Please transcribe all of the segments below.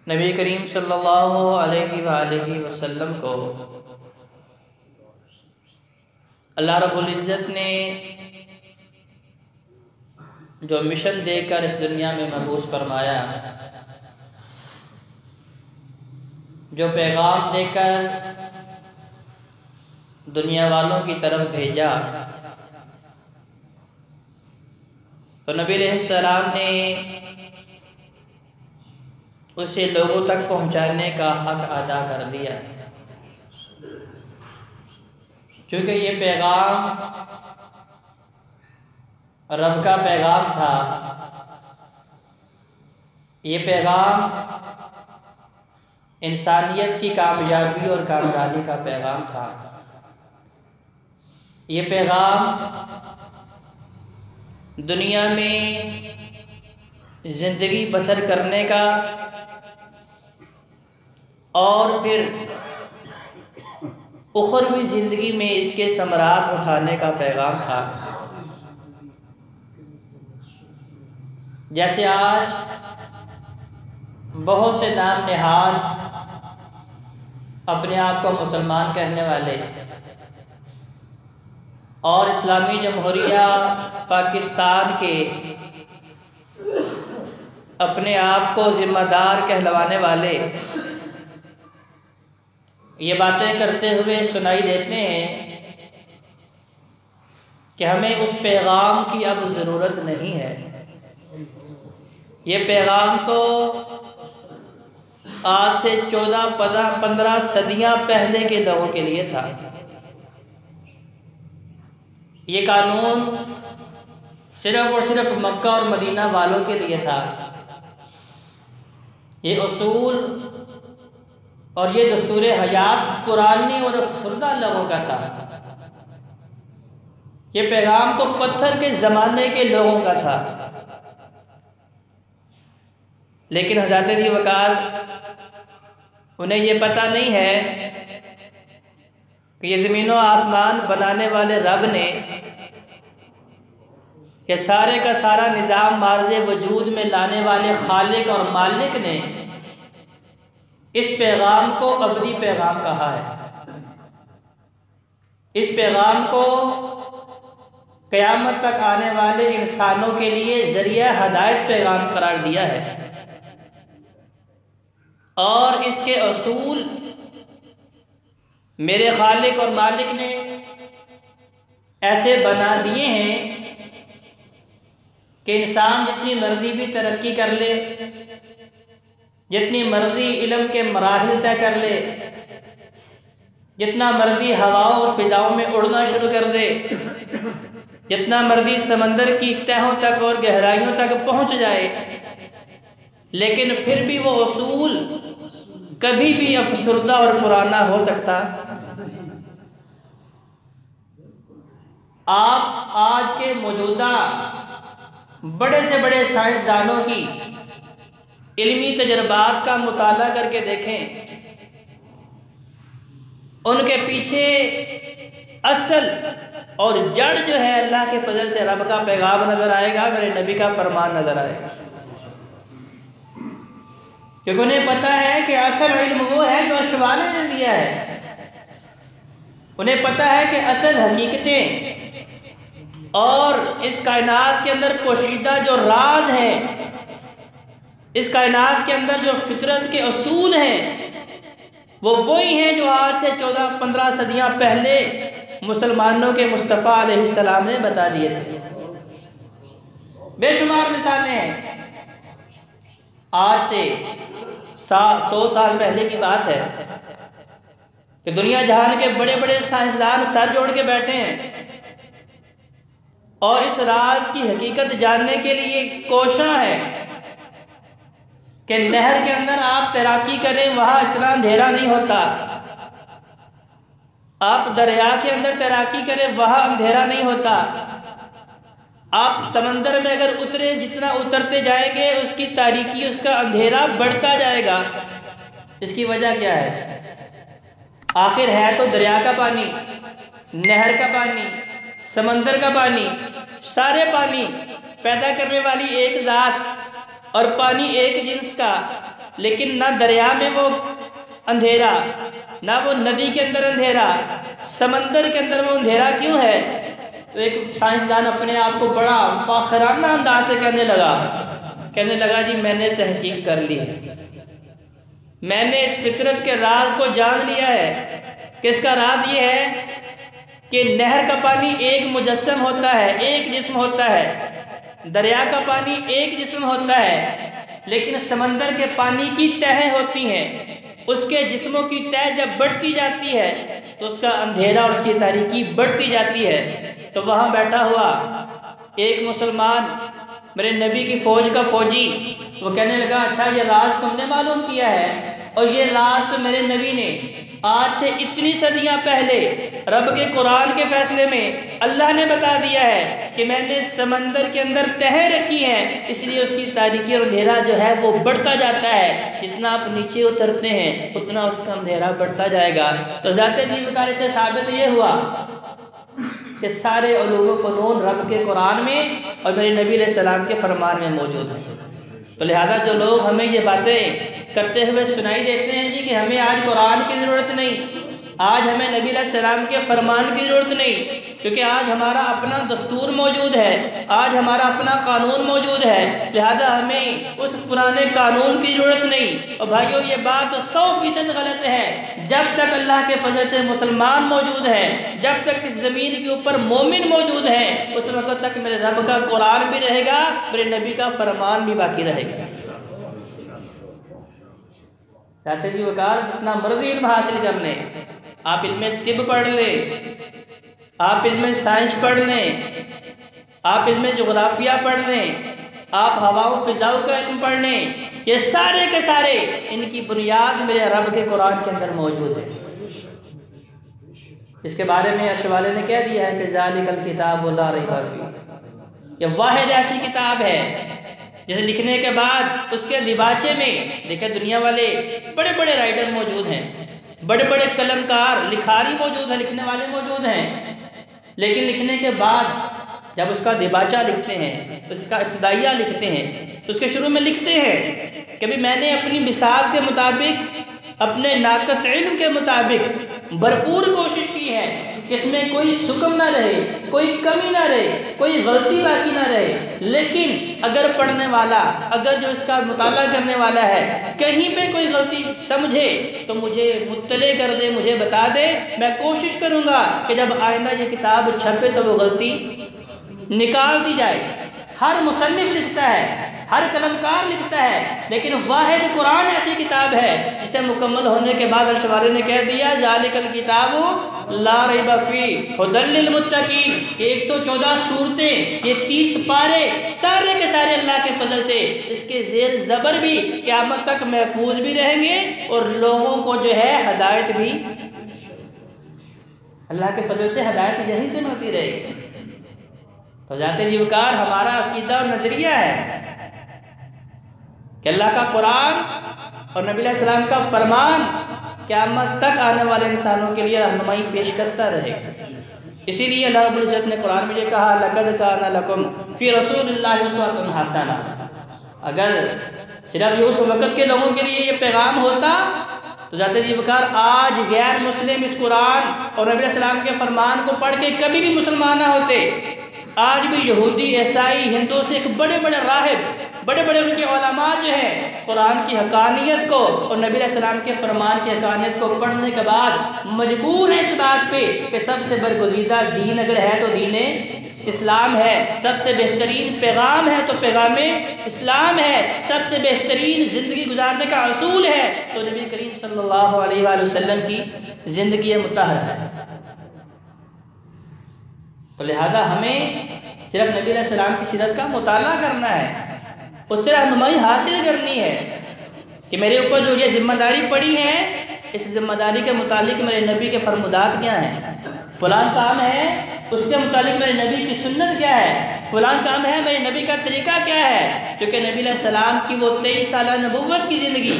नबी करीम सल्लल्लाहु अलैहि वसल्लम को अल्लाह रब्बुल इज़्ज़त ने जो मिशन देकर इस दुनिया में मबूस फरमाया, जो पैगाम देकर दुनिया वालों की तरफ भेजा, तो नबी अलैहिस्सलाम ने उसे लोगों तक पहुंचाने का हक अदा कर दिया। क्योंकि ये पैगाम रब का पैगाम था, ये पैगाम इंसानियत की कामयाबी और कामयाबी का पैगाम था। ये पैगाम दुनिया में ज़िंदगी बसर करने का और फिर उखरवी ज़िंदगी में इसके समरात उठाने का पैगाम था। जैसे आज बहुत से नाम निहाल अपने आप को मुसलमान कहने वाले और इस्लामी जमहूरिया पाकिस्तान के अपने आप को ज़िम्मेदार कहलवाने वाले ये बातें करते हुए सुनाई देते हैं कि हमें उस पैगाम की अब ज़रूरत नहीं है। ये पैगाम तो आज से 14-15 सदियां पहले के लोगों के लिए था। ये कानून सिर्फ और सिर्फ मक्का और मदीना वालों के लिए था। ये उसूल और ये दस्तूर हयात पुरानी और अफसरदा लोगों का था। ये पैगाम तो पत्थर के ज़माने के लोगों का था। लेकिन हज़रत जी वक़ार उन्हें ये पता नहीं है कि ये ज़मीन और आसमान बनाने वाले रब ने, ये सारे का सारा निज़ाम मार्ज़े वजूद में लाने वाले खालिक और मालिक ने इस पैगाम को अबदी पैगाम कहा है। इस पैगाम को क़यामत तक आने वाले इंसानों के लिए ज़रिया हदायत पैगाम करार दिया है। और इसके असूल मेरे खालिक और मालिक ने ऐसे बना दिए हैं कि इंसान जितनी मर्जी भी तरक्की कर ले, जितनी मर्जी इल्म के मराहिल तय कर ले, जितना मर्जी हवाओं और फिजाओं में उड़ना शुरू कर दे, जितना मर्जी समंदर की तहों तक और गहराइयों तक पहुंच जाए, लेकिन फिर भी वो उसूल कभी भी अफसरदा और पुराना हो सकता। आप आज के मौजूदा बड़े से बड़े साइंसदानों की इल्मी तजर्बात का मुताला करके देखें, उनके पीछे असल और जड़ जो है अल्लाह के फजल से रब का पैगाम नज़र आएगा, मेरे नबी का फरमान नज़र आएगा। क्योंकि उन्हें पता है कि असल इल्म वो है जो अशवाले ने दिया है। उन्हें पता है कि असल हकीकतें और इस कायनात के अंदर पोशीदा जो राज हैं, इस कायनात के अंदर जो फितरत के असूल हैं, वो वही हैं जो आज से 14-15 सदियां पहले मुसलमानों के मुस्तफ़ा अलैहिस्सलाम ने बता दिए थे। बेशुमार मिसालें हैं। आज से 100 साल पहले की बात है कि दुनिया जहान के बड़े बड़े साइंसदान सर जोड़ के बैठे हैं और इस राज की हकीकत जानने के लिए कोशिश है कि नहर के अंदर आप तैराकी करें, वहाँ इतना अंधेरा नहीं होता। आप दरिया के अंदर तैराकी करें, वहाँ अंधेरा नहीं होता। आप समंदर में अगर उतरे, जितना उतरते जाएंगे उसकी तारीकी, उसका अंधेरा बढ़ता जाएगा। इसकी वजह क्या है? आखिर है तो दरिया का पानी, नहर का पानी, समंदर का पानी, सारे पानी पैदा करने वाली एक ज़ात और पानी एक जिन्स का, लेकिन ना दरिया में वो अंधेरा, ना वो नदी के अंदर अंधेरा, समंदर के अंदर वो अंधेरा क्यों है? तो एक साइंसदान अपने आप को बड़ा फाखराना अंदाज से कहने लगा जी मैंने तहकीक कर ली है, मैंने इस फितरत के राज को जान लिया है। किसका राज ये है कि नहर का पानी एक मुजस्सम होता है, एक जिस्म होता है, दरिया का पानी एक जिस्म होता है, लेकिन समंदर के पानी की तहें होती हैं। उसके जिस्मों की तह जब बढ़ती जाती है तो उसका अंधेरा और उसकी तारीकी बढ़ती जाती है। तो वहाँ बैठा हुआ एक मुसलमान, मेरे नबी की फ़ौज का फ़ौजी, वो कहने लगा अच्छा ये राज तुमने मालूम किया है? और ये राज तो मेरे नबी ने आज से इतनी सदियां पहले रब के कुरान के फैसले में अल्लाह ने बता दिया है कि मैंने समंदर के अंदर तहें रखी हैं, इसलिए उसकी तारीकी और अंधेरा जो है वो बढ़ता जाता है। जितना आप नीचे उतरते हैं उतना उसका अंधेरा बढ़ता जाएगा। तो ज़ाते जीवकार से साबित ये हुआ कि सारे उलूम फ़नून रब के कुरान में और मेरे नबी अलैहि सलाम के फरमान में मौजूद हैं। तो लिहाजा जो लोग हमें ये बातें करते हुए सुनाई देते हैं जी कि हमें आज कुरान की ज़रूरत नहीं, आज हमें नबी अलैहि सलाम के फरमान की ज़रूरत नहीं, क्योंकि आज हमारा अपना दस्तूर मौजूद है, आज हमारा अपना कानून मौजूद है, लिहाजा हमें उस पुराने कानून की ज़रूरत नहीं। और भाइयों ये बात 100% गलत है। जब तक अल्लाह के फजल से मुसलमान मौजूद हैं, जब तक इस ज़मीन के ऊपर मोमिन मौजूद हैं, उस वक्त तक मेरे रब का कुरान भी रहेगा, मेरे नबी का फरमान भी बाकी रहेगा। जाते जी वकार जितना मर्जी इल्म हासिल कर लें, आप इल्म तिब पढ़ लें, आप इल्म साइंस पढ़ लें, आप इल्म जोग्राफिया पढ़ लें, आप हवाओं फिजाओं का इल्म पढ़ लें, ये सारे के सारे इनकी बुनियाद मेरे रब के कुरान के अंदर मौजूद है। इसके बारे में अर्श वाले ने कह दिया है कि ज़ालिकल किताब ला रैब फीह, ये वाहिद ऐसी किताब है जिसे लिखने के बाद उसके दिबाचे में देखिए दुनिया वाले बड़े बड़े राइटर मौजूद हैं, बड़े बड़े कलमकार लिखारी मौजूद हैं, लिखने वाले मौजूद हैं, लेकिन लिखने के बाद जब उसका दिबाचा लिखते हैं, उसका इब्तिदाइया लिखते हैं, तो उसके शुरू में लिखते हैं कि भाई मैंने अपनी मिसाल के मुताबिक, अपने नाक़िस इल्म के मुताबिक भरपूर कोशिश की है कि इसमें कोई सुकम ना रहे, कोई कमी ना रहे, कोई गलती बाकी ना रहे। लेकिन अगर पढ़ने वाला, अगर जो इसका मुताला करने वाला है कहीं पे कोई गलती समझे तो मुझे मुत्तले कर दे, मुझे बता दे, मैं कोशिश करूँगा कि जब आइंदा ये किताब छपे तो वो गलती निकाल दी जाए। हर मुसन्निफ लिखता है, हर कलमकार लिखता है, लेकिन वाहिद कुरान ऐसी किताब है जिसे मुकम्मल होने के बाद अर्श वाले ने कह दिया ज़ालिकल किताबु ला रैब फीह हुदल लिल मुत्तकीन। ये 114 सूरतें, ये 30 पारे सारे के सारे अल्लाह के फजल से इसके ज़ेर ज़बर भी क़यामत तक महफूज भी रहेंगे और लोगों को जो है हदायत भी अल्लाह के फजल से हदायत यहीं से मिलती रहेगी। तो जाते जीवकार हमारा अकीदा और नज़रिया है कि अल्लाह का कुरान और नबी अलैहि सलाम का फरमान क़यामत तक आने वाले इंसानों के लिए रहनुमाई पेश करता रहेगा। इसीलिए अल्लाह रब्बुल इज़्ज़त ने कुरान में ये कहा लक़द काना लकुम फ़ी रसूलिल्लाहि उस्वतुन हसना। अगर सिर्फ उस वक़्त के लोगों के लिए ये पैगाम होता तो जाते जीवकार आज गैर मुस्लिम इस कुरान और नबी अलैहि सलाम के फरमान को पढ़ के कभी भी मुसलमान ना होते। आज भी यहूदी, ईसाई, हिंदू, सिख, बड़े बड़े राहिब, बड़े बड़े उनके उलमा जो हैं कुरान की हकानियत को और नबी अलैहि सलाम के फरमान की हकानियत को पढ़ने के बाद मजबूर है इस बात पे कि सबसे बरगुज़ीदा दीन अगर है तो दीन इस्लाम है, सबसे बेहतरीन पैगाम है तो पैगाम इस्लाम है, सबसे बेहतरीन ज़िंदगी गुजारने का असूल है तो नबी करीम सल्लल्लाहु अलैहि वसल्लम की ज़िंदगी मुतहर है। तो लिहाजा हमें सिर्फ नबी अलैहि सलाम की सीरत का मुताला करना है, उससे रहनुमाई हासिल करनी है कि मेरे ऊपर जो ये जिम्मेदारी पड़ी है इस जिम्मेदारी के मुतालिक मेरे नबी के फरमुदात क्या हैं, फलां काम है उसके मुतालिक मेरे नबी की सुन्नत क्या है, फलां काम है, मेरे नबी का तरीका क्या है। क्योंकि नबी अलैहिस्सलाम की वो 23 साल नबुव्वत की ज़िंदगी,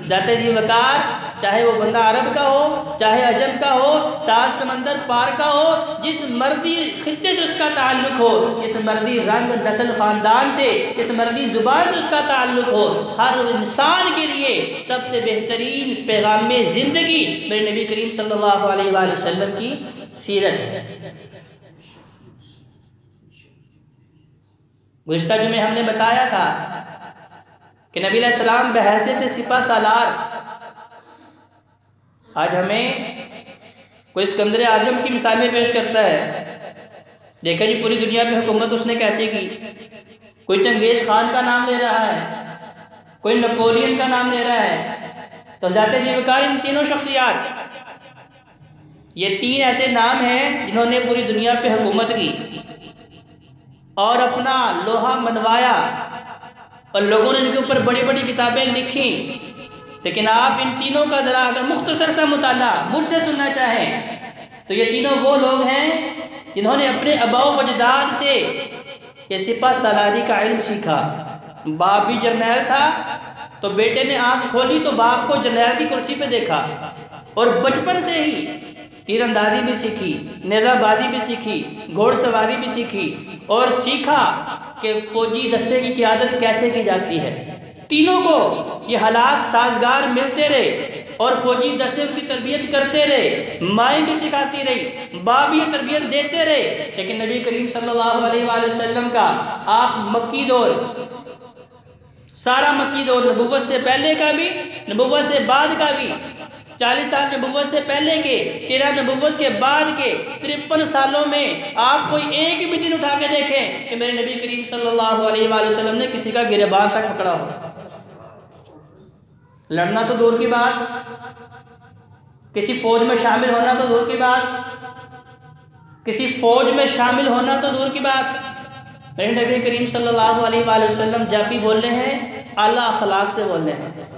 जाते जी वकार, चाहे वो बंदा अरब का हो, चाहे अजम का हो, 7 समंदर पार का हो, जिस मर्दी खित्ते से उसका ताल्लुक़ हो, जिस मर्दी रंग नस्ल ख़ानदान से, जिस मर्दी ज़ुबान से उसका ताल्लुक़ हो, हर इंसान के लिए सबसे बेहतरीन पैगाम में ज़िंदगी मेरे नबी करीम सल्लल्लाहु अलैहि वसल्लम की सीरत है। गुज़िश्ता जुमे हमने बताया था कि नबी अलैहिस्सलाम बहैसियत सिपा सालार, आज हमें कोई सिकंदर आजम की मिसालें पेश करता है। देखा जी पूरी दुनिया पे हुकूमत उसने कैसे की। कोई चंगेज़ खान का नाम ले रहा है, कोई नेपोलियन का नाम ले रहा है। तो ज़ाते ज़िवकार इन तीनों शख्सियात, ये 3 ऐसे नाम हैं जिन्होंने पूरी दुनिया पे हुकूमत की और अपना लोहा मनवाया और लोगों ने इनके ऊपर बड़ी बड़ी किताबें लिखी। लेकिन आप इन तीनों का ज़रा अगर मुख्तसर सा मुताला मुझसे सुनना चाहें तो ये तीनों वो लोग हैं जिन्होंने अपने अबाओ वजदाद से ये सिपा सालारी का इल्म सीखा। बाप भी जर्नैल था तो बेटे ने आंख खोली तो बाप को जर्नैल की कुर्सी पे देखा और बचपन से ही तीरंदाजी भी सीखी, नेज़ाबाजी भी सीखी, घोड़सवारी भी सीखी और सीखा कि फौजी दस्ते की क़ियादत कैसे की जाती है। तीनों को ये हालात साजगार मिलते रहे और फौजी दस्ते उनकी तरबियत करते रहे, माएँ भी सिखाती रही, बाप भी ये तरबियत देते रहे। लेकिन नबी करीम सल्लल्लाहु अलैहि वसल्लम का आप मक्की दौर, सारा मक्की दौर, नबुव्वत से पहले का भी, नबुव्वत से बाद का भी, 40 साल नबुव्वत से पहले के, 13 नबुव्वत के बाद के 53 सालों में आप कोई एक भी दिन उठा के देखें कि मेरे नबी करीम सल्लल्लाहु अलैहि वसल्लम ने किसी का गिरबान तक पकड़ा हो। लड़ना तो दूर की बात, किसी फौज में शामिल होना तो दूर की बात, किसी फौज में शामिल होना तो दूर की बात, मेरे नबी करीम सल्लल्लाहु अलैहि वसल्लम जब भी बोल रहे हैं आला अखलाक से बोल रहे हैं।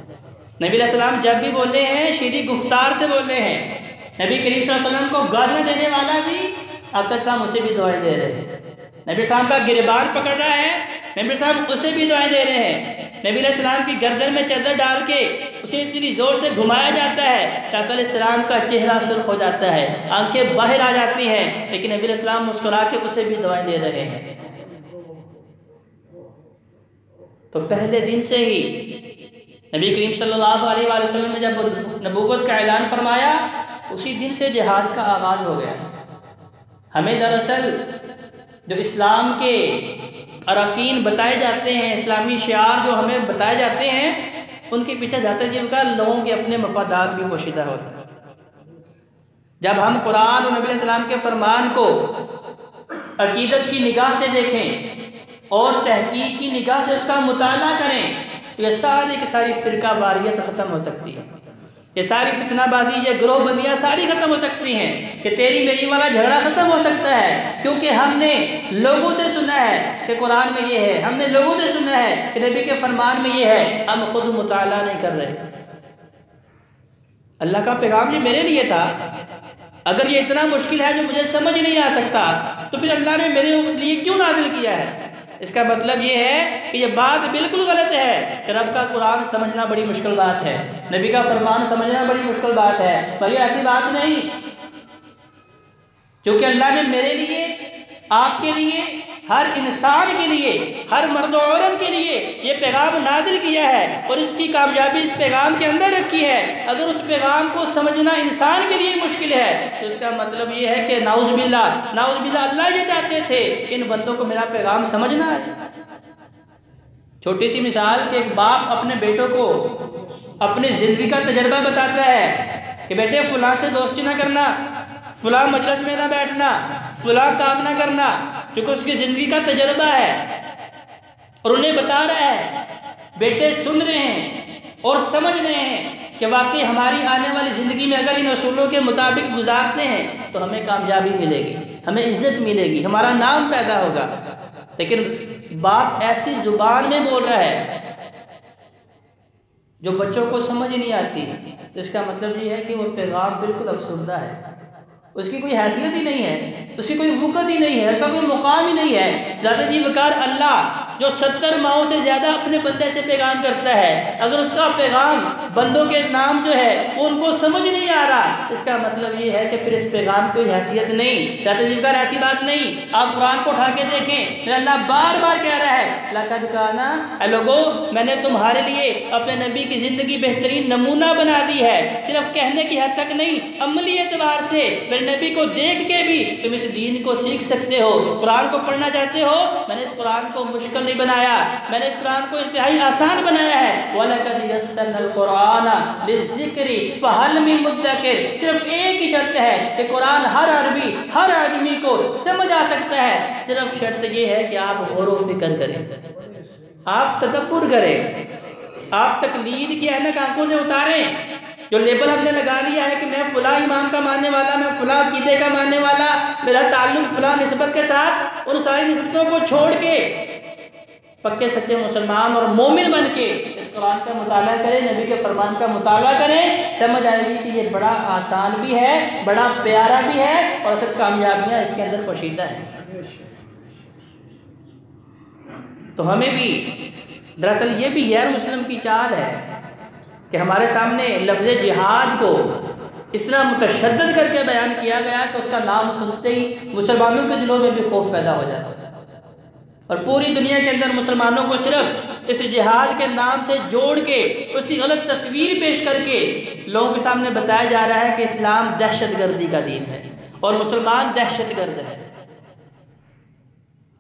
नबी अलैहिस्सलाम जब भी बोल रहे हैं शीरी गुफ्तार से बोल रहे हैं। नबी करीम सल्लल्लाहु अलैहि वसल्लम को गालियाँ देने वाला भी आका सलाम उसे भी दुआएं दे रहे हैं। नबी सलाम का गिरबान पकड़ रहा है, नबी साहब उसे भी दुआएं दे रहे हैं। नबी अलैहिस्सलाम की गर्दन में चादर डाल के उसे इतनी ज़ोर से घुमाया जाता है कि आका अलैहिस्सलाम का चेहरा सुर्ख हो जाता है, आंखें बाहर आ जाती हैं, लेकिन नबी अलैहिस्सलाम मुस्कुरा के उसे भी दुआएं दे रहे हैं। तो पहले दिन से ही नबी करीम सल्लल्लाहु अलैहि वसल्लम ने जब नबूवत का ऐलान फरमाया उसी दिन से जिहाद का आगाज़ हो गया। हमें दरअसल जो इस्लाम के अरकान बताए जाते हैं, इस्लामी शिआर जो हमें बताए जाते हैं, उनके पीछे जाते जीव का लोगों के अपने मफादात भी पोशीदा होते हैं। जब हम कुरान और नबी अलैहिस्सलाम के फरमान को अकीदत की निगाह से देखें और तहकीक की निगाह से उसका मुताला करें तो ये सारी की सारी फ़िरका वारियत ख़त्म हो सकती है। ये सारी फितनाबाजी, ये ग्रोह बंदियाँ सारी ख़त्म हो सकती हैं कि तेरी मेरी वाला झगड़ा ख़त्म हो सकता है। क्योंकि हमने लोगों से सुना है कि कुरान में ये है, हमने लोगों से सुना है कि नबी के फरमान में ये है, हम खुद मुताला नहीं कर रहे। अल्लाह का पैगाम ये मेरे लिए था, अगर ये इतना मुश्किल है जो मुझे समझ नहीं आ सकता तो फिर अल्लाह ने मेरे लिए क्यों नाज़िल किया है। इसका मतलब ये है कि ये बात बिल्कुल गलत है कि रब का कुरान समझना बड़ी मुश्किल बात है, नबी का फरमान समझना बड़ी मुश्किल बात है। भाई ऐसी बात नहीं, क्योंकि अल्लाह ने मेरे लिए, आपके लिए, हर इंसान के लिए, हर मर्द और औरत के लिए ये पैगाम नाज़िल किया है और इसकी कामयाबी इस पैगाम के अंदर रखी है। अगर उस पैगाम को समझना इंसान के लिए मुश्किल है तो इसका मतलब ये है कि नाउज़ुबिल्लाह अल्लाह ये चाहते थे इन बंदों को मेरा पैगाम समझना है। छोटी सी मिसाल कि एक बाप अपने बेटों को अपनी ज़िंदगी का तजर्बा बताता है कि बेटे फलां से दोस्ती ना करना, फलां मजलिस में ना बैठना, फलां काम ना करना, क्योंकि उसकी ज़िंदगी का तजर्बा है और उन्हें बता रहा है। बेटे सुन रहे हैं और समझ रहे हैं कि वाकई हमारी आने वाली ज़िंदगी में अगर इन असूलों के मुताबिक गुजारते हैं तो हमें कामयाबी मिलेगी, हमें इज्जत मिलेगी, हमारा नाम पैदा होगा। लेकिन बाप ऐसी ज़ुबान में बोल रहा है जो बच्चों को समझ नहीं आती, तो इसका मतलब ये है कि वो पैगाम बिल्कुल अफसुर्दा है। उसकी कोई हैसियत ही नहीं है, उसकी कोई वक़्त ही नहीं है, उसका कोई मुकाम ही नहीं है। ज़ात जी वकार अल्लाह जो 70 माहों से ज़्यादा अपने बंदे से पैगाम करता है, अगर उसका पैगाम बंदों के नाम जो है वो उनको समझ नहीं आ रहा, इसका मतलब ये है कि फिर इस पैगाम की हैसियत नहीं। ज़ात जी वकार ऐसी बात नहीं। आप कुरान को उठा के देखें, मेरा अल्लाह बार बार कह रहा है लक़द काना, ऐ लोगो मैंने तुम्हारे लिए अपने नबी की ज़िंदगी बेहतरीन नमूना बना दी है। सिर्फ कहने की हद तक नहीं, अमली एतबार से मेरे नबी को देख के भी तुम इस दीन को सीख सकते हो। कुरान को पढ़ना चाहते हो, मैंने इस कुरान को मुश्किल नहीं बनाया, मैंने इस कुरान को इंतहाई आसान बनाया है। वलक़द यस्सरनल कुरान लिज़्ज़िक्रि फ़हल मिन मुद्दकिर। सिर्फ एक ही शर्त है कि कुरान हर अरबी हर आदमी को समझ आ सकता है। सिर्फ शर्त ये है कि आप गौर व फिक्र करें, आप तदब्बुर करें, आप तकलीद की ऐनक आंखों से उतारें। जो लेबल हमने लगा लिया है कि मैं फुला इमाम का मानने वाला, मैं फुला अकीदे का मानने वाला, मेरा ताल्लुक फुला निस्बत के साथ, उन सारी निस्बतों को छोड़ के पक्के सच्चे मुसलमान और मोमिन बन के इस कुरान का मुताला करें, नबी के फरमान का मुताला करें, समझ आएगी कि ये बड़ा आसान भी है, बड़ा प्यारा भी है और फिर कामयाबियाँ इसके अंदर पोशीदा हैं। तो हमें भी दरअसल ये भी गैर मुस्लिम की चाल है कि हमारे सामने लफ्ज़ जिहाद को इतना मुतशद्दद करके बयान किया गया कि उसका नाम सुनते ही मुसलमानों के दिलों में भी खौफ पैदा हो जाता है। और पूरी दुनिया के अंदर मुसलमानों को सिर्फ इस जिहाद के नाम से जोड़ के उसकी गलत तस्वीर पेश करके लोगों के सामने बताया जा रहा है कि इस्लाम दहशतगर्दी का दीन है और मुसलमान दहशतगर्द है।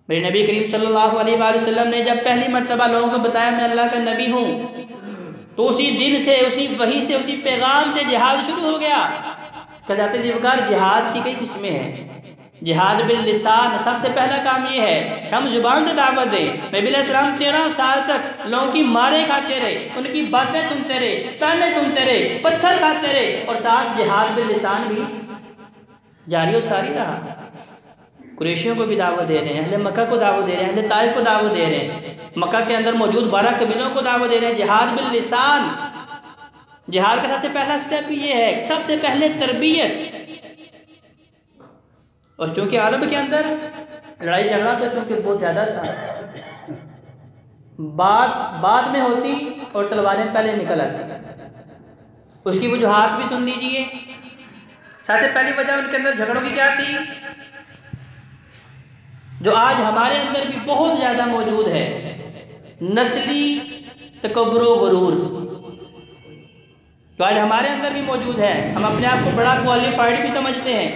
मेरे नबी करीम सल्लल्लाहु अलैहि वसल्लम ने जब पहली मर्तबा लोगों को बताया मैं अल्लाह का नबी हूँ, तो उसी दिन से, उसी वही से, उसी पैगाम से जिहाद शुरू हो गया। कहा जाते जीवकार जिहाद की कई किस्में हैं। जिहाद बिल लिसान, सबसे पहला काम ये है हम जुबान से दावत दें। नबी अलैहिस्सलाम 13 साल तक लोगों की मारे खाते रहे, उनकी बातें सुनते रहे, ताने सुनते रहे, पत्थर खाते रहे और साथ जिहाद बिल लिसान भी जारी और सारी रहा। कुरैशियों को भी दावत दे रहे हैं, अहले मक्का को दावत दे रहे हैं, अहले ताइफ को दावत दे रहे हैं, मक्का के अंदर मौजूद 12 कबीलों को दावत दे रहे हैं। जिहाद बिल लिसान, जिहाद का सबसे पहला स्टेप ये है, सबसे पहले तरबियत। और चूंकि अरब के अंदर लड़ाई झगड़ा तो चूंकि बहुत ज़्यादा था, बाद में होती और तलवारें पहले निकल आती। उसकी वजूहात भी सुन लीजिए। सबसे पहली वजह उनके अंदर झगड़ों की क्या थी, जो आज हमारे अंदर भी बहुत ज़्यादा मौजूद है, नस्ली तकब्बुर व गुरूर। तो आज हमारे अंदर भी मौजूद है। हम अपने आप को बड़ा क्वालिफाइड भी समझते हैं,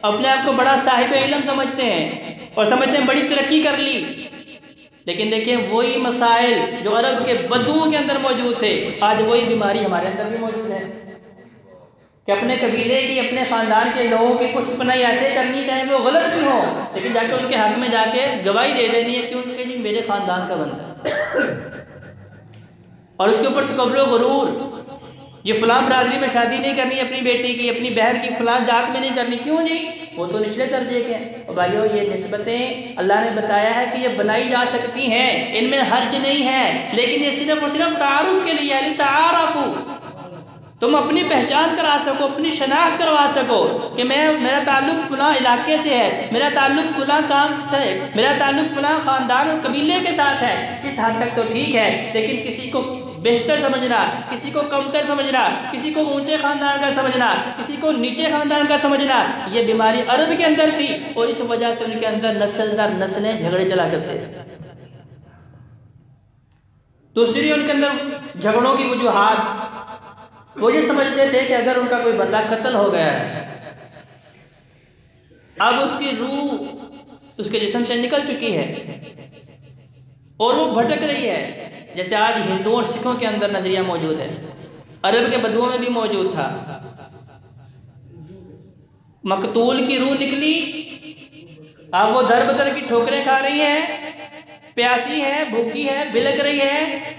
अपने आप को बड़ा साहिब इल्म समझते हैं और समझते हैं बड़ी तरक्की कर ली। लेकिन देखिए वही मसाइल जो अरब के बद्दुओं के अंदर मौजूद थे, आज वही बीमारी हमारे अंदर भी मौजूद है कि अपने कबीले की, अपने ख़ानदान के लोगों की पुष्टपनाई ऐसे करनी चाहे वो गलत भी हो, लेकिन जाके उनके हक में जाके गवाही दे देनी है कि उनके जी मेरे ख़ानदान का बंदा और उसके ऊपर तकब्बुर गुरूर, ये फ़लाँ बरादरी में शादी नहीं करनी अपनी बेटी की, अपनी बहन की फ़लाँ जात में नहीं करनी। क्यों जी, वो तो निचले दर्जे के हैं। और भाइयों ये निस्बतें अल्लाह ने बताया है कि ये बनाई जा सकती हैं, इनमें हर्ज नहीं है, लेकिन ये सिर्फ और सिर्फ तारुफ के लिए, यानी ताराफू, तुम अपनी पहचान करा सको, अपनी शनाख्त करवा सको कि मेरा ताल्लुक़ फ़लाँ इलाके से है, मेरा ताल्लुक़ फ़लाँ काम से है, मेरा ताल्लुक़ फ़लाँ ख़ानदान और कबीले के साथ है। इस हद तक तो ठीक है, लेकिन किसी को बेहतर समझना, किसी को कमतर समझना, किसी को ऊंचे ख़ानदान का समझना, किसी को नीचे ख़ानदान का समझना, ये बीमारी अरब के अंदर थी और इस वजह से उनके अंदर नस्ल दर नस्लें झगड़े चला करते थे। दूसरी उनके अंदर झगड़ों की वजूहात, वो ये समझते थे कि अगर उनका कोई बंदा कत्ल हो गया है, अब उसकी रूह उसके जिस्म से निकल चुकी है और वो भटक रही है, जैसे आज हिंदुओं और सिखों के अंदर नजरिया मौजूद है, अरब के बदुओं में भी मौजूद था। मकतूल की रूह निकली, अब वो दर बदर की ठोकरें खा रही है, प्यासी है, भूखी है, बिलक रही है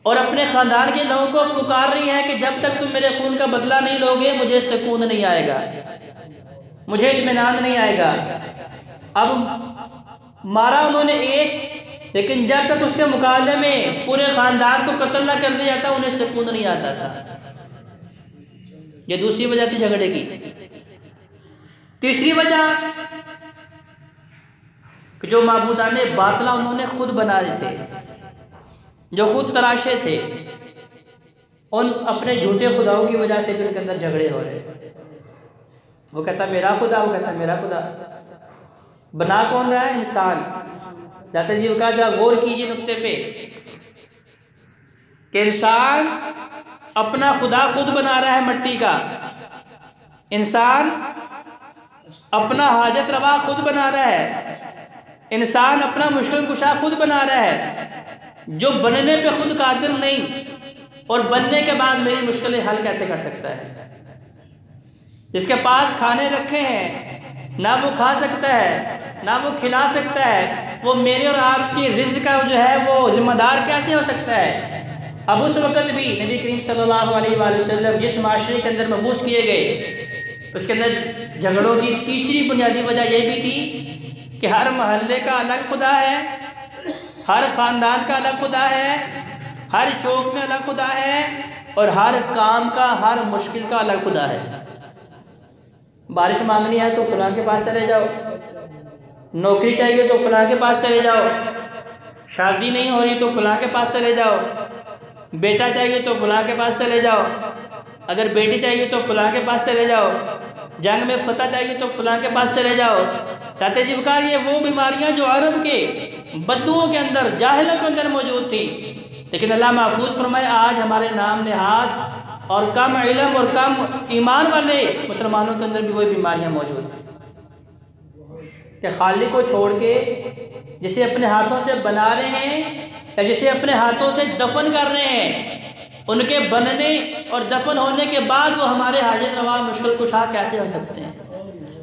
और अपने ख़ानदान के लोगों को पुकार रही है कि जब तक तुम मेरे खून का बदला नहीं लोगे मुझे सुकून नहीं आएगा, मुझे इत्मीनान नहीं आएगा। अब मारा उन्होंने एक, लेकिन जब तक उसके मुकाबले में पूरे ख़ानदान को कत्ल न कर दिया जाता उन्हें सुकून नहीं आता था। ये दूसरी वजह थी झगड़े की। तीसरी वजह कि जो माबूदान बातला उन्होंने खुद बनाए थे, जो खुद तराशे थे, उन अपने झूठे खुदाओं की वजह से भी उनके अंदर झगड़े हो रहे। वो कहता मेरा खुदा, वो कहता मेरा खुदा। बना कौन रहा है? इंसान। दाता जी का जरा गौर कीजिए नुक्ते पे कि इंसान अपना खुदा खुद बना रहा है मिट्टी का। इंसान अपना हाजत रवा खुद बना रहा है। इंसान अपना मुश्किल कुशा खुद बना रहा है। जो बनने पे खुद कादिर नहीं और बनने के बाद मेरी मुश्किलें हल कैसे कर सकता है? जिसके पास खाने रखे हैं ना वो खा सकता है ना वो खिला सकता है, वो मेरे और आपकी रिज़्क़ का जो है वो जिम्मेदार कैसे हो सकता है? अब उस वक़्त भी नबी करीम सल्लल्लाहु अलैहि वसल्लम जिस माशरे के अंदर मबूस किए गए, उसके अंदर झगड़ों की तीसरी बुनियादी वजह यह भी थी कि हर महल्ले का अलग खुदा है, हर ख़ानदान का अलग खुदा है, हर चौक में अलग खुदा है और हर काम का, हर मुश्किल का अलग खुदा है। बारिश मांगनी है तो फलां के पास चले जाओ, नौकरी चाहिए तो फलां के पास चले जाओ, शादी नहीं हो रही तो फलां के पास चले जाओ, बेटा चाहिए तो फलां के पास चले जाओ, अगर बेटी चाहिए तो फलां के पास चले जाओ, जंग में फतह चाहिए तो फलां के पास चले जाओ। कहते जी बकार ये वो बीमारियां जो अरब के बद्दुओं के अंदर, जाहिलों के अंदर मौजूद थी, लेकिन अल्लाह महफूज फरमाए आज हमारे नाम नेहाद और कम इल्म और कम ईमान वाले मुसलमानों के अंदर भी वही बीमारियां मौजूद हैं कि खालिक को छोड़ के जिसे अपने हाथों से बना रहे हैं या जिसे अपने हाथों से दफन कर रहे हैं, उनके बनने और दफन होने के बाद वो हमारे हाजत रवा मुश्किल कुशा कैसे हो सकते हैं?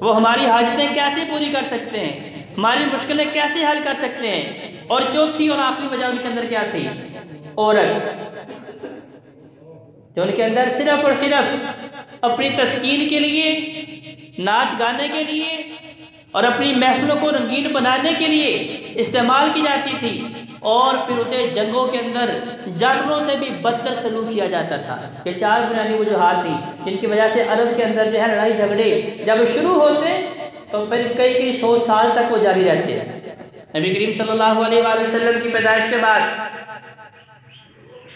वो हमारी हाजतें कैसे पूरी कर सकते हैं? हमारी मुश्किलें कैसे हल कर सकते हैं? और चौथी और आखिरी वजह उनके अंदर क्या थी? औरत, जो उनके अंदर सिर्फ और सिर्फ अपनी तस्कीन के लिए, नाच गाने के लिए और अपनी महफिलों को रंगीन बनाने के लिए इस्तेमाल की जाती थी, और फिर उसे जंगों के अंदर जानवरों से भी बदतर सलूक किया जाता था। ये चार बुनियादी वजूहात थी जिनकी वजह से अरब के अंदर जो है लड़ाई झगड़े जब शुरू होते तो फिर कई 100 साल तक वो जारी रहते। नबी करीम सल्लल्लाहु अलैहि वसल्लम की पैदाइश के बाद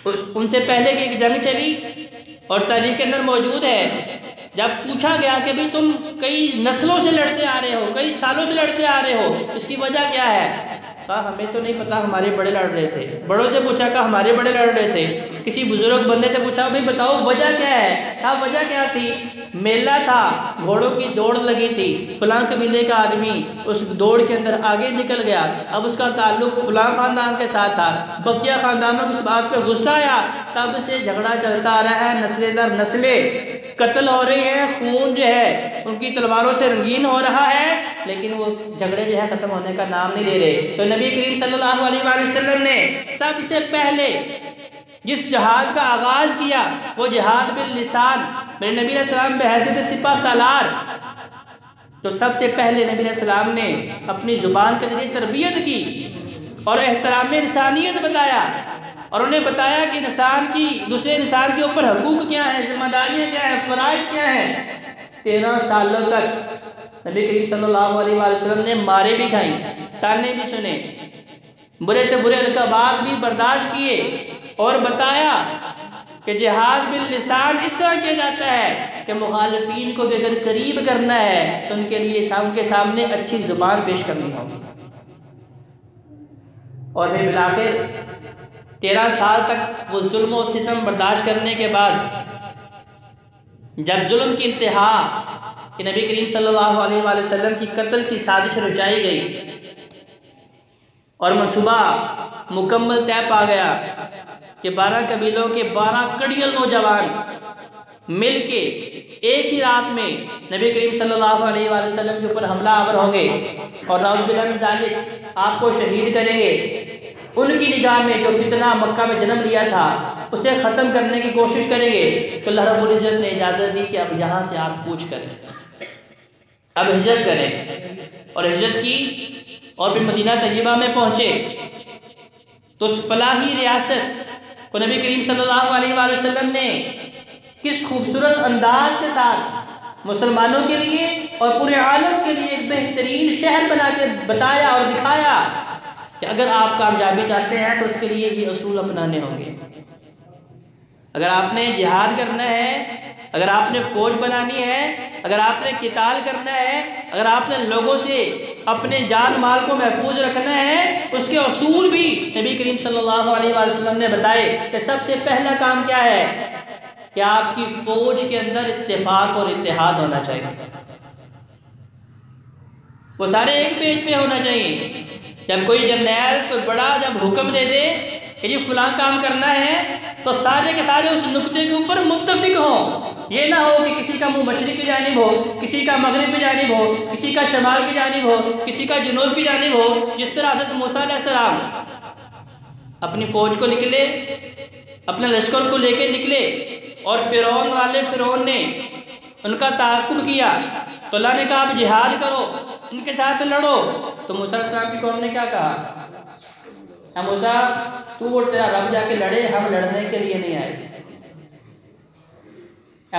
उनसे पहले की एक जंग चली और तारीख के अंदर मौजूद है, जब पूछा गया कि भाई तुम कई नस्लों से लड़ते आ रहे हो, कई सालों से लड़ते आ रहे हो, इसकी वजह क्या है? कहा हमें तो नहीं पता, हमारे बड़े लड़ रहे थे। बड़ों से पूछा, कहा हमारे बड़े लड़ रहे थे। किसी बुजुर्ग बंदे से पूछा, भाई बताओ वजह क्या है? हाँ वजह क्या थी? मेला था, घोड़ों की दौड़ लगी थी, फलां कबीले का आदमी उस दौड़ के अंदर आगे निकल गया, अब उसका ताल्लुक फलां खानदान के साथ था, बकिया खानदानों की इस बात पे गुस्सा आया, तब से झगड़ा चलता आ रहा है, नस्लें दर नस्लें कत्ल हो रही हैं, खून जो है उनकी तलवारों से रंगीन हो रहा है, लेकिन वो झगड़े जो है ख़त्म होने का नाम नहीं ले रहे। तो नबी करीम सल्लल्लाहु अलैहि वसल्लम ने सबसे पहले जिस जहाद का आगाज़ किया वो जिहाद बिल लिसान, मेरे नबी अलैहिस्सलाम बहैसियत सिपा सालार, तो सबसे पहले नबी अलैहिस्सलाम ने अपनी ज़ुबान के जरिए तरबियत की और एहतराम इंसानियत बताया, और उन्हें बताया कि इंसान की दूसरे इंसान के ऊपर हकूक़ क्या है, जिम्मेदारियाँ क्या हैं, फ़राइज़ क्या हैं। 13 सालों तक नबी करीम सल्लल्लाहु अलैहि वसल्लम ने मारे भी खाई, ताने भी सुने, बुरे से बुरे अलक़ाबात भी बर्दाश्त किए, और बताया कि जिहाद बिल लिसान इस तरह किया जाता है कि मुखालिफीन को भी अगर करीब करना है तो उनके लिए उनके सामने अच्छी ज़ुबान पेश करनी होगी। और फिर बिलाखिर 13 साल तक वो जुल्म और सितम बर्दाश्त करने के बाद जब जुल्म की इंतहा कि नबी करीम सल्लल्लाहु अलैहि वसल्लम की कत्ल की साजिश रचाई गई और मंसूबा मुकम्मल तय पा गया कि 12 कबीलों के 12 कड़ियल नौजवान मिल के एक ही रात में नबी करीम सल्लल्लाहु अलैहि वसल्लम के ऊपर हमला आवर होंगे और नाउज़ुबिल्लाह मिन ज़ालिक आपको शहीद करेंगे। उनकी निगाह में जो फितना मक्का में जन्म लिया था उसे ख़त्म करने की कोशिश करेंगे, तो अल्लाह रब्बुल इज़्ज़त ने इजाज़त दी कि अब यहाँ से आप कूच करें, अब हिजरत करें। और हिजरत की और फिर मदीना तय्यबा में पहुँचे तो उस फलाही रियासत को नबी करीम सल्लल्लाहु अलैहि वसल्लम ने किस खूबसूरत अंदाज के साथ मुसलमानों के लिए और पूरे आलम के लिए एक बेहतरीन शहर बना के बताया और दिखाया कि अगर आप कामयाबी चाहते हैं तो उसके लिए ये असूल अपनाने होंगे। अगर आपने जिहाद करना है, अगर आपने फ़ौज बनानी है, अगर आपने किताल करना है, अगर आपने लोगों से अपने जान माल को महफूज रखना है, उसके असूल भी नबी करीम सल्लल्लाहु अलैहि वसल्लम ने बताए कि सबसे पहला काम क्या है कि आपकी फ़ौज के अंदर इत्तेफाक और इत्तेहाद होना चाहिए। वो सारे एक पेज पे होना चाहिए। जब कोई जर्नैल कोई बड़ा जब हुक्म दे दे कि जी फलां काम करना है तो सारे के सारे उस नुक्ते के ऊपर मुत्तफिक हों। ये ना हो कि किसी का मुंह मशरिक की जानिब हो, किसी का मगरिब की जानिब हो, किसी का शमाल की जानिब हो, किसी का जुनूब की जानिब हो। जिस तरह हज़रत मूसा अलैहिस्सलाम अपनी फ़ौज को निकले, अपने लश्कर को लेकर निकले और फ़िरौन ने उनका ताक़ुब किया तो अल्लाह ने कहा आप जिहाद करो, इनके साथ लड़ो। तो मूसा अलैहिस्सलाम की कौम ने क्या कहा, मूसा तू और तेरा रब जाके लड़े, हम लड़ने के लिए नहीं आए।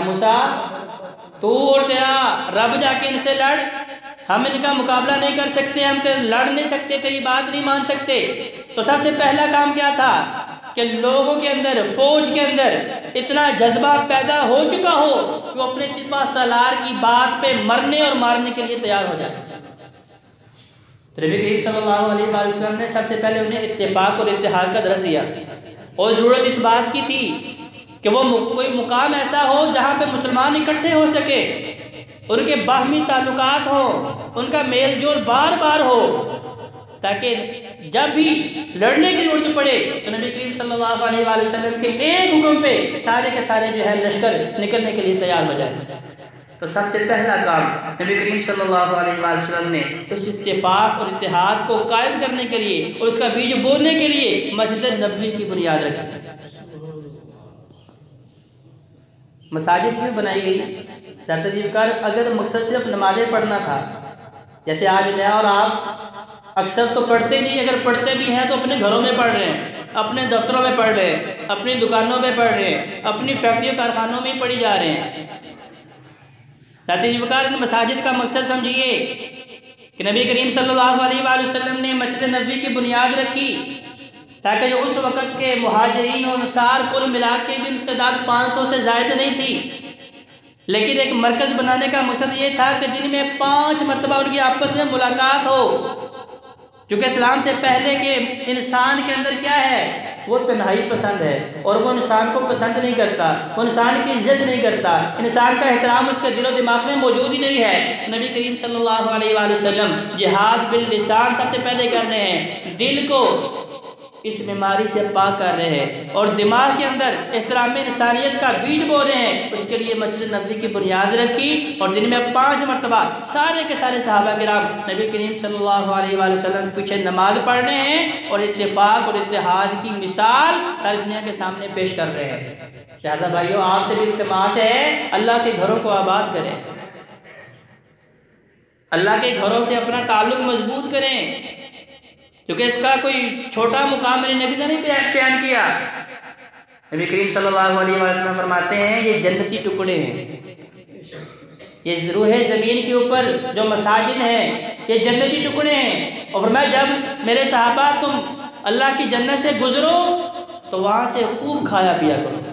मूसा तू और तेरा रब जाके इनसे लड़, हम इनका मुकाबला नहीं कर सकते, हम लड़ नहीं सकते, तेरी बात नहीं मान सकते। तो सबसे पहला काम क्या था कि लोगों के अंदर, फौज के अंदर इतना जज्बा पैदा हो चुका हो कि वो अपने सिपा सलार की बात पे मरने और मारने के लिए तैयार हो जाए। तो नबी करीम सल्लल्लाहु अलैहि वसल्लम ने सबसे पहले उन्हें इत्तेफाक और इत्तेहाद का दर्स दिया और ज़रूरत इस बात की थी कि वो कोई मुकाम ऐसा हो जहाँ पे मुसलमान इकट्ठे हो सके, उनके बाहमी ताल्लुकात हो, उनका मेल जोल बार बार हो, ताकि जब भी लड़ने की जरूरत पड़े तो नबी करीम सल्लल्लाहु अलैहि वसल्लम के एक हुक्म पे सारे के सारे जो है लश्कर निकलने के लिए तैयार हो जाए। तो सबसे पहला काम नबी करीम सल्लल्लाहु अलैहि वसल्लम ने उस इत्तेफाक और इत्तेहाद को कायम करने के लिए और उसका बीज बोने के लिए मस्जिद नबवी की बुनियाद रखी। मसाजिद क्यों बनाई गई? ज़ात-ए-ज़िक्र अगर मकसद सिर्फ नमाज़ें पढ़ना था, जैसे आज मैं और आप अक्सर तो पढ़ते नहीं, अगर पढ़ते भी हैं तो अपने घरों में पढ़ रहे हैं, अपने दफ्तरों में पढ़ रहे हैं, अपनी दुकानों में पढ़ रहे हैं, अपनी फैक्ट्रियों कारखानों में पढ़ी जा रहे हैं। ज़ात-ए-ज़िक्र इन मसाजिद का मकसद समझिए कि नबी करीम सल्लल्लाहु अलैहि वसल्लम ने मस्जिद नबवी की बुनियाद रखी ताकि जो उस वक़्त के मुहाजिरीन और अंसार कुल मिला के भी उनकी तादाद 500 से ज़ायद नहीं थी, लेकिन एक मरकज़ बनाने का मकसद ये था कि दिन में 5 मरतबा उनकी आपस में मुलाकात हो। क्योंकि इस्लाम से पहले के इंसान के अंदर क्या है, वो तन्हाई पसंद है और वो इंसान को पसंद नहीं करता, वो इंसान की इज्जत नहीं करता, इंसान का एहतराम उसके दिलो दिमाग में मौजूद ही नहीं है। नबी करीम सल्लल्लाहु अलैहि वसल्लम जिहाद बिल लिसान सबसे पहले कर रहे हैं, दिल को इस बीमारी से पाक कर रहे हैं और दिमाग के अंदर एहतराम इंसानियत का बीज बो रहे हैं। उसके लिए मस्जिद नबवी की बुनियाद रखी और दिन में 5 मरतबा सारे के सारे सहाबा किराम नबी करीम सल्लल्लाहु अलैहि वसल्लम के पीछे नमाज पढ़ रहे हैं और इत्तेफाक और इत्तेहाद की मिसाल सारी दुनिया के सामने पेश कर रहे हैं। लिहाजा भाइयों, आपसे भी इल्तिमास है, अल्लाह के घरों को आबाद करें, अल्लाह के घरों से अपना ताल्लुक मजबूत करें, क्योंकि इसका कोई छोटा मुकाम मेरे नबी ने नहीं बयान किया। नबी करीम सल्लल्लाहु अलैहि वसल्लम फरमाते हैं ये जन्नती टुकड़े हैं, ये रूहे ज़मीन के ऊपर जो मसाजिद हैं ये जन्नती टुकड़े हैं। और फरमाया जब मेरे सहाबा तुम अल्लाह की जन्नत से गुजरो तो वहाँ से खूब खाया पिया करो।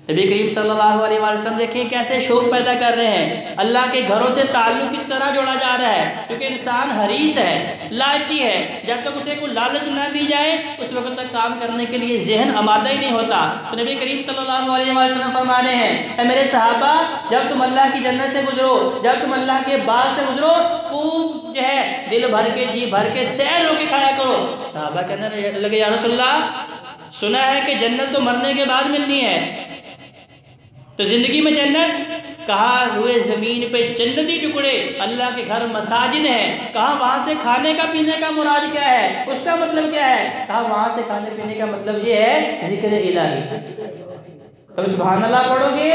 नबी करीम सल्लल्लाहु अलैहि वसल्लम देखिए कैसे शौक पैदा कर रहे हैं, अल्लाह के घरों से ताल्लुक किस तरह जोड़ा जा रहा है। क्योंकि इंसान हरीस है, लालची है, जब तक उसे कोई लालच ना दी जाए उस वक्त तक काम करने के लिए जहन आमादा ही नहीं होता। तो नबी करीम सल्लल्लाहु अलैहि वसल्लम फरमा रहे हैं मेरे सहाबा जब तुम अल्लाह की जन्नत से गुजरो, जब तुम अल्लाह के बाग से गुजरो, खूब जो है दिल भर के जी भर के सैर होके खाया करो। सहाबा कहने लगे या रसूलल्लाह, सुना है कि जन्नत तो मरने के बाद मिलनी है, तो जिंदगी में जन्नत? कहा रूए ज़मीन पे जन्नती टुकड़े अल्लाह के घर मसाजिद हैं। कहा वहाँ से खाने का पीने का मुराद क्या है, उसका मतलब क्या है? कहा वहाँ से खाने पीने का मतलब ये है जिक्र इलाही। तुम सुभान अल्लाह पढ़ोगे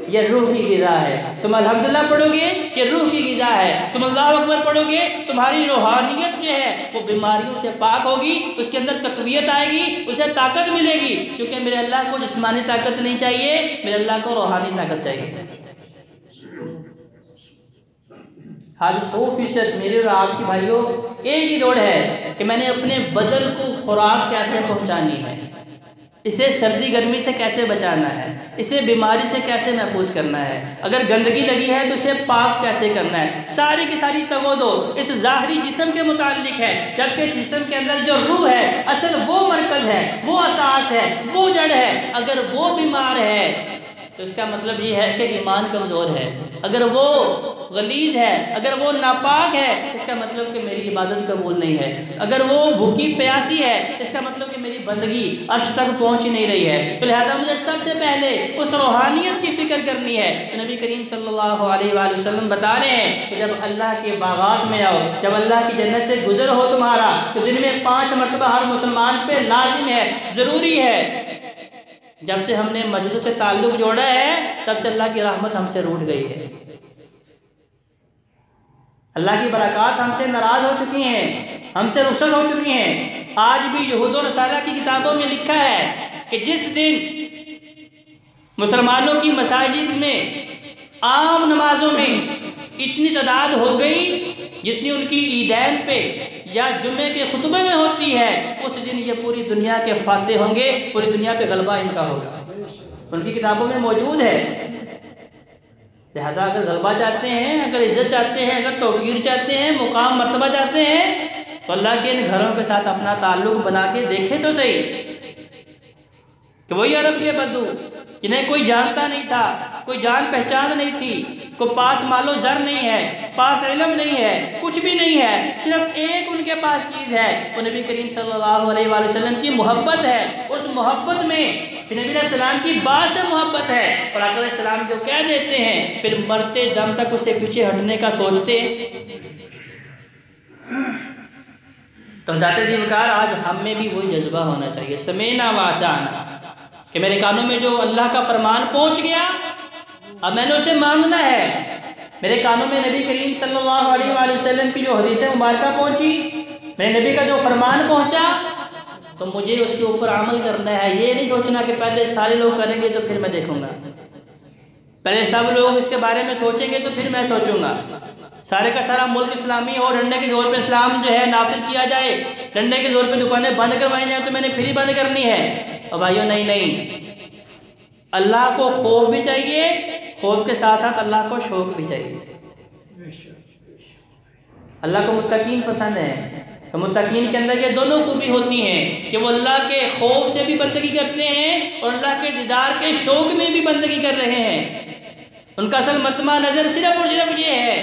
ये रूह की ग़िज़ा है, तुम अल्हम्दुलिल्लाह पढ़ोगे ये रूह की ग़िज़ा है, तुम अल्लाहु अकबर पढ़ोगे तुम्हारी रूहानियत जो है वो बीमारियों से पाक होगी, उसके अंदर तक़वियत आएगी, उसे ताकत मिलेगी। क्योंकि मेरे अल्लाह को जिस्मानी ताकत नहीं चाहिए, मेरे अल्लाह को रूहानी ताकत चाहिए। आज 100% मेरे और आपकी भाइयों एक ही दौड़ है कि मैंने अपने बदन को खुराक कैसे पहुंचानी है, इसे सर्दी गर्मी से कैसे बचाना है, इसे बीमारी से कैसे महफूज करना है, अगर गंदगी लगी है तो इसे पाक कैसे करना है। सारी की सारी तवज्जो इस ज़ाहरी जिस्म के मुताल्लिक है, जबकि जिस्म के अंदर जो रूह है, असल वो मरकज़ है, वो असास है, वो जड़ है। अगर वो बीमार है तो इसका मतलब ये है कि ईमान कमज़ोर है। अगर वो गलीज़ है, अगर वो नापाक है, इसका मतलब कि मेरी इबादत कबूल नहीं है। अगर वो भूखी प्यासी है, इसका मतलब कि मेरी बंदगी अर्श तक पहुंच ही नहीं रही है। तो लिहाजा मुझे सबसे पहले उस रूहानियत की फ़िक्र करनी है। तो नबी करीम सल्लल्लाहु अलैहि वसल्लम बता रहे हैं कि जब अल्लाह के बागात में आओ, जब अल्लाह की जन्नत से गुजर हो तुम्हारा, तो दिन में 5 मरतबा हर मुसलमान पे लाजिम है, ज़रूरी है। जब से हमने मस्जिद से ताल्लुक़ जोड़ा है, तब से अल्लाह की रहमत हमसे रूठ गई है, अल्लाह की बरक़ात हमसे नाराज़ हो चुकी हैं, हमसे रुखसत हो चुकी हैं। आज भी यहूद और नसारा की किताबों में लिखा है कि जिस दिन मुसलमानों की मसाजिद में आम नमाजों में इतनी तादाद हो गई जितनी उनकी ईदैन पे या जुम्मे के खुतबे में होती है, उस दिन ये पूरी दुनिया के फाते होंगे, पूरी दुनिया पे गलबा इनका होगा। उनकी किताबों में मौजूद है। लिहाजा अगर गलबा चाहते हैं, अगर इज्जत चाहते हैं, अगर तौकीर चाहते हैं, मुकाम मर्तबा चाहते हैं, तो अल्लाह के इन घरों के साथ अपना ताल्लुक़ बना के देखें तो सही कि वही अरब के बद्दू जिन्हें कोई जानता नहीं था, कोई जान पहचान नहीं थी, को पास मालो ज़र नहीं है, पास इल्म नहीं है, कुछ भी नहीं है, सिर्फ एक उनके पास चीज़ है, वो नबी करीम सल्लल्लाहु अलैहि वसल्लम की मोहब्बत है। उस मोहब्बत में फिर नबी सलाम की बात से मोहब्बत है, और आक़ा सलाम जो कह देते हैं फिर मरते दम तक उससे पीछे हटने का सोचते। तो जाते जी वकार आज हम में भी वही जज्बा होना चाहिए, समेना व अताना, कि मेरे कानों में जो अल्लाह का फरमान पहुंच गया, अब मैंने उसे मांगना है। मेरे कानों में नबी करीम सल्लल्लाहु अलैहि वसल्लम की जो हदीस मुबारका पहुंची, मेरे नबी का जो फरमान पहुंचा, तो मुझे उसके ऊपर अमल करना है। ये नहीं सोचना कि पहले सारे लोग करेंगे तो फिर मैं देखूंगा, पहले सब लोग इसके बारे में सोचेंगे तो फिर मैं सोचूंगा। सारे का सारा मुल्क इस्लामी हो, डंडे के जोर पे इस्लाम जो है नाफिज किया जाए, डंडे के जोर पे दुकानें बंद करवाई जाए तो मैंने फिर ही बंद करनी है। और भाइयों नहीं नहीं, अल्लाह को खौफ भी चाहिए, खौफ के साथ साथ अल्लाह को शौक भी चाहिए। अल्लाह को मुत्तकीन पसंद है, तो मुत्तकीन के अंदर ये दोनों खूबी होती हैं कि वो अल्लाह के खौफ से भी बंदगी करते हैं और अल्लाह के दीदार के शौक में भी बंदगी कर रहे हैं। उनका असल मतमा नज़र सिर्फ और सिर्फ ये है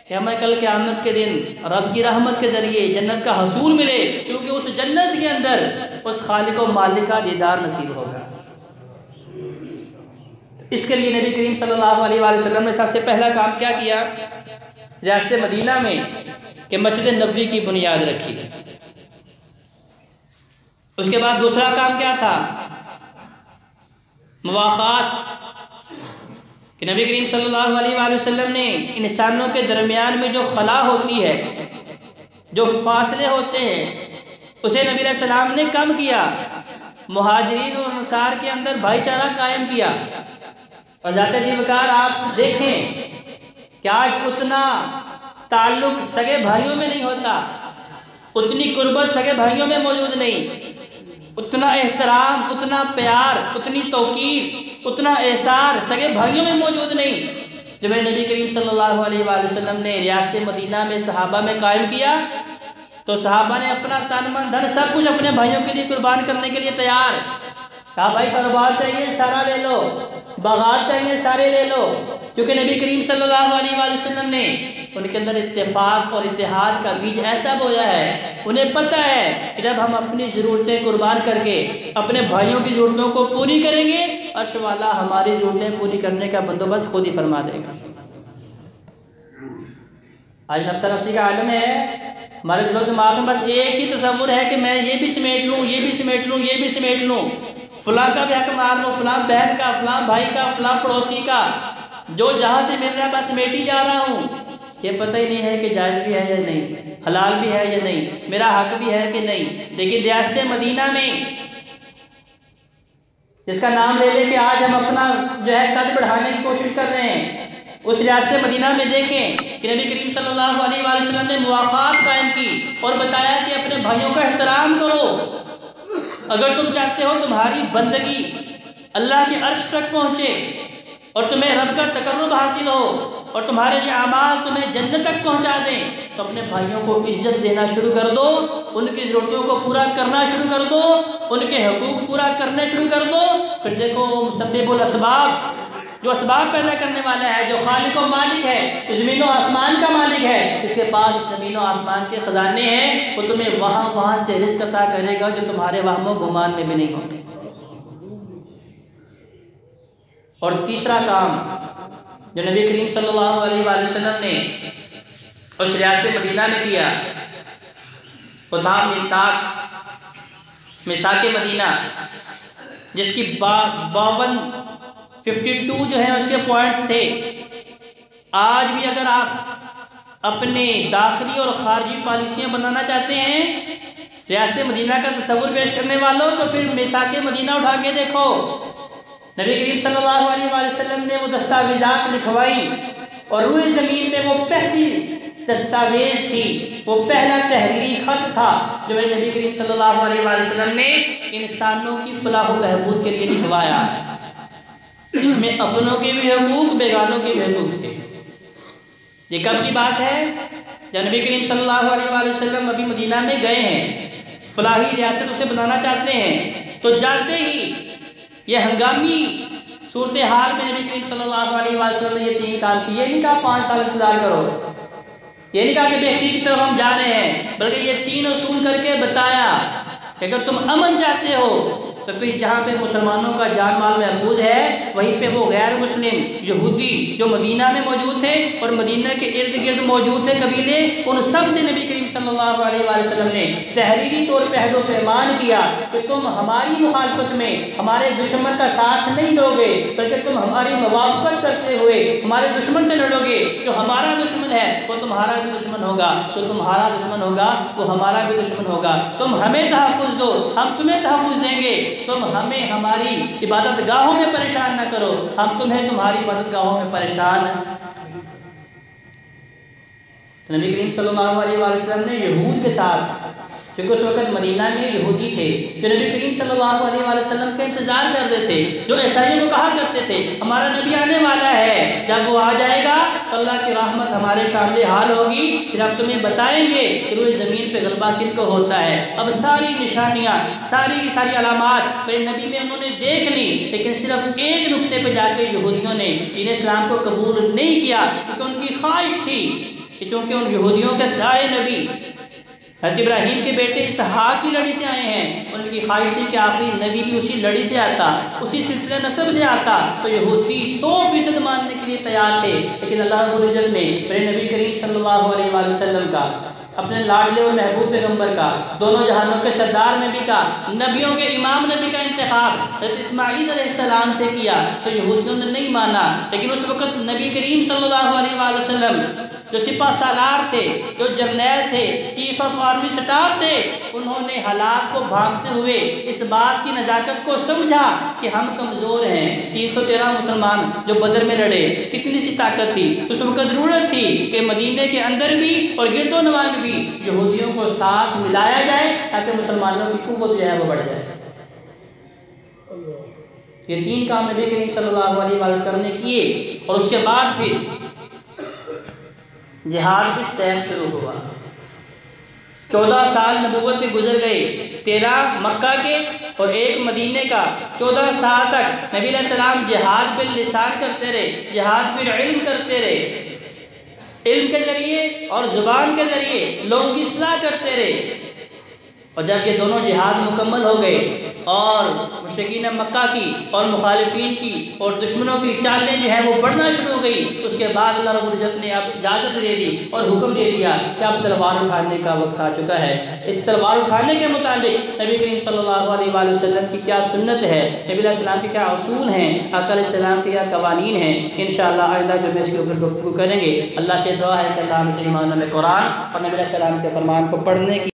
कि हमें कल क़यामत के दिन रब की रहमत के ज़रिए जन्नत का हसूल मिले, क्योंकि उस जन्नत के अंदर उस खालिक और मालिक का दीदार नसीब होगा। इसके लिए नबी करीम सल्लल्लाहु अलैहि वसल्लम ने सबसे पहला काम क्या किया, रियासत मदीना में कि मस्जिद नबवी की बुनियाद रखी। उसके बाद दूसरा काम क्या था, मुवाख़ात, कि नबी करीम सल्लल्लाहु अलैहि वसल्लम ने इंसानों के दरमियान में जो खला होती है, जो फासले होते हैं, उसे नबी सलाम ने कम किया। मुहाजिरीन और अंसार के अंदर भाईचारा कायम किया। और जाते जी वकार आप देखें कि आज उतना ताल्लुक़ सगे भाइयों में नहीं होता, उतनी कुर्बत सगे भाइयों में मौजूद नहीं, उतना एहतराम, उतना प्यार, उतनी तौकीर, उतना एहसार सगे भाइयों में मौजूद नहीं। जब नबी करीम सल्लल्लाहु अलैहि वसल्लम ने रियासत मदीना में सहाबा में कायम किया, तो सहाबा ने अपना तन मन धन सब कुछ अपने भाइयों के लिए कुर्बान करने के लिए तैयार। कहा भाई कारोबार चाहिए सारा ले लो, बागात चाहिए सारे ले लो, क्योंकि नबी करीम सल्लल्लाहु अलैहि वसल्लम ने उनके अंदर इत्तेफाक और इत्तेहाद का बीज ऐसा बोया है। उन्हें पता है कि जब हम अपनी ज़रूरतें कुर्बान करके अपने भाइयों की ज़रूरतों को पूरी करेंगे, अर्श वाला हमारी ज़रूरतें पूरी करने का बंदोबस्त खुद ही फरमा देगा। आज नफ्सा नफ्सी का आलम है, हमारे दिलो दिमाग में बस एक ही तसव्वुर है कि मैं ये भी समेट लूँ, ये भी समेट लूँ, ये भी समेट लूँ, फलां का भी हक मार लूँ, फलां बहन का, फलां भाई का, फलां पड़ोसी का, जो जहाँ से मिल रहा है बस समेटी जा रहा हूँ। ये पता ही नहीं है कि जायज़ भी है या नहीं, हलाल भी है या नहीं, मेरा हक भी है कि नहीं। लेकिन रियासत मदीना में जिसका नाम ले लेके आज हम अपना जो है कद बढ़ाने की कोशिश कर रहे हैं, उस रियासत मदीना में देखें कि नबी करीम सल्लल्लाहु अलैहि वसल्लम ने मुआखात कायम की और बताया कि अपने भाइयों का एहतराम करो। अगर तुम चाहते हो तुम्हारी बंदगी अल्लाह के अर्श तक पहुँचे और तुम्हें रब का तकर्रुब हासिल हो और तुम्हारे ये अमाल तुम्हें जन्नत तक पहुँचा दें, तो अपने भाइयों को इज्जत देना शुरू कर दो, उनकी ज़रूरतों को पूरा करना शुरू कर दो, उनके हकूक़ पूरा करना शुरू कर दो। फिर देखो मुसब्बिबुल असबाब, जो असबाब पैदा करने वाला है, जो खालिक और मालिक है, ज़मीन और आसमान का मालिक है, इसके पास ज़मीन और आसमान के ख़जाने हैं, वो तुम्हें वहाँ से रिज़्क़ अता करेगा जो तुम्हारे वहमो गुमान में भी नहीं होंगे। और तीसरा काम जो नबी करीम सल्लल्लाहु अलैहि वसल्लम ने उस रियासत मदीना में किया वो था मिसाक मदीना, जिसकी 52 जो है उसके पॉइंट्स थे। आज भी अगर आप अपने दाखिली और खारजी पॉलिसियाँ बनाना चाहते हैं रियासत मदीना का तस्वुर पेश करने वालों, तो फिर मिसाक मदीना उठा के देखो। नबी करीम सल्लल्लाहु अलैहि वसल्लम ने वो दस्तावेज़ात लिखवाई और रूए ज़मीन में वो पहली दस्तावेज़ थी, वो पहला तहरीरी ख़त था जो नबी करीम सल्लल्लाहु अलैहि वसल्लम ने इंसानों की फलाह व बहबूद के लिए लिखवाया। इसमें अपनों के भी हकूक़, बेगानों के भी हकूक़ थे। ये कब की बात है? जब नबी करीम सल्लल्लाहु अलैहि वसल्लम अभी मदीना में गए हैं, फलाही रियासत उसे बनाना चाहते हैं, तो जाते ही ये हंगामी सूरत हाल में नबी करीम सल्लल्लाहु अलैहि वसल्लम ने ये 3 काम किए। नहीं कहा 5 साल इंतजार करो, ये नहीं कहा कि बेहतरी की तरफ हम जा रहे हैं, बल्कि ये 3 उसूल करके बताया कि अगर तुम अमन चाहते हो तो फिर जहाँ पे मुसलमानों का जान माल महफूज है, वहीं पे वो गैर मुस्लिम यहूदी जो मदीना में मौजूद थे और मदीना के इर्द गिर्द मौजूद थे कबीले, उन सब से नबी करीम सल्लल्लाहु अलैहि वसल्लम ने तहरीरी तौर पर अहद व पैमान किया कि तुम हमारी मुखालफत में हमारे दुश्मन का साथ नहीं दोगे, बल्कि तुम हमारी मुवाफ़क़त करते हुए हमारे दुश्मन से लड़ोगे। जो हमारा दुश्मन है वो तुम्हारा भी दुश्मन होगा, जो तुम्हारा दुश्मन होगा वो हमारा भी दुश्मन होगा। तुम हमें तहफ़्फ़ुज़ दो, हम तुम्हें तहफ़्फ़ुज़ देंगे। तुम हमें हमारी इबादत गाहों में परेशान न करो, हम तुम्हें तुम्हारी इबादत गाहों में परेशान। नबी करीम सल्लल्लाहु अलैहि वसल्लम ने यहूद के साथ, क्योंकि उस वक्त मदीना में यहूदी थे जो नबी करीम सल्लल्लाहु अलैहि वसल्लम का इंतज़ार कर रहे थे, जो ईसाइयों को कहा करते थे हमारा नबी आने वाला है, जब वो आ जाएगा तो अल्लाह की रहमत हमारे शामिल हाल होगी, फिर हम तुम्हें बताएंगे कि रूए ज़मीन पे गलबा किन को होता है। अब सारी निशानियाँ, सारी की सारी अलामात मेरे नबी में उन्होंने देख ली, लेकिन सिर्फ एक नुक्ते पर जाकर यहूदियों ने दीन इस्लाम को कबूल नहीं किया, क्योंकि उनकी ख्वाहिश थी कि चूँकि उन यहूदियों के सारे नबी हज़रत इब्राहीम के बेटे इसहाक की लड़ी से आए हैं, उनकी ख्वाहिश थी कि आखिरी नबी भी उसी लड़ी से आता, उसी सिलसिले नसब से आता, तो यहूदी 100% मानने के लिए तैयार थे। लेकिन अल्लाह रब्बुल इज़्ज़त ने मेरे नबी करीम सल्लल्लाहु अलैहि वसल्लम का, अपने लाडले और महबूब पैगम्बर का, दोनों जहानों के सरदार नबी का, नबियों के इमाम नबी का इंतखाब हज़रत इस्माईल अलैहिस्सलाम से किया, तो यहूदियों ने नहीं माना। लेकिन उस वक़्त नबी करीम सल्लल्लाहु अलैहि वसल्लम जो सिपा सालार थे, जो जर्नैल थे, चीफ ऑफ आर्मी स्टाफ थे, उन्होंने हालात को भांपते हुए इस बात की नज़ाकत को समझा कि हम कमज़ोर हैं। 313 मुसलमान जो बदर में लड़े, कितनी सी ताकत थी। उस वक्त ज़रूरत थी कि मदीने के अंदर भी और गिरदो नवा में भी यहूदियों को साथ मिलाया जाए ताकि मुसलमानों की क़ुव्वत जो है वो बढ़ जाए। ये 3 काम नबी करीम सल्लल्लाहु अलैहि वसल्लम ने किए और उसके बाद फिर जिहाद की सैफ शुरू हुआ। 14 साल नबूवत के गुजर गए, 13 मक्का के और 1 मदीने का। 14 साल तक नबी अलैहिस्सलाम जिहाद बिल लिसान करते रहे, जिहाद बिल इल्म करते रहे, इल्म के ज़रिए और ज़ुबान के ज़रिए लोगों की इस्लाह करते रहे। और जब ये दोनों जिहाद मुकम्मल हो गए और मुशरिकीन मक्का की और मुखालिफीन की और दुश्मनों की चालें जो है वो बढ़ना शुरू हो गई, उसके बाद अल्लाह रब्बुल इज़्ज़त ने अब इजाज़त दे दी और हुक्म दे दिया कि अब तलवार उठाने का वक्त आ चुका है। इस तलवार उठाने के मुतालिक नबी करीम सल्लल्लाहु अलैहि वसल्लम की क्या सुन्नत है, नबी अलैहिस्सलाम के क्या असूल हैं, आका अलैहिस्सलाम के क्या कवानीन हैं, इंशाअल्लाह आइंदा जो मैं इसके ऊपर गुफ्तगू करेंगे। अल्लाह से दुआ है कि अल्लाह मुसलमानों में कुरान और नबी अलैहिस्सलाम के फरमान को पढ़ने की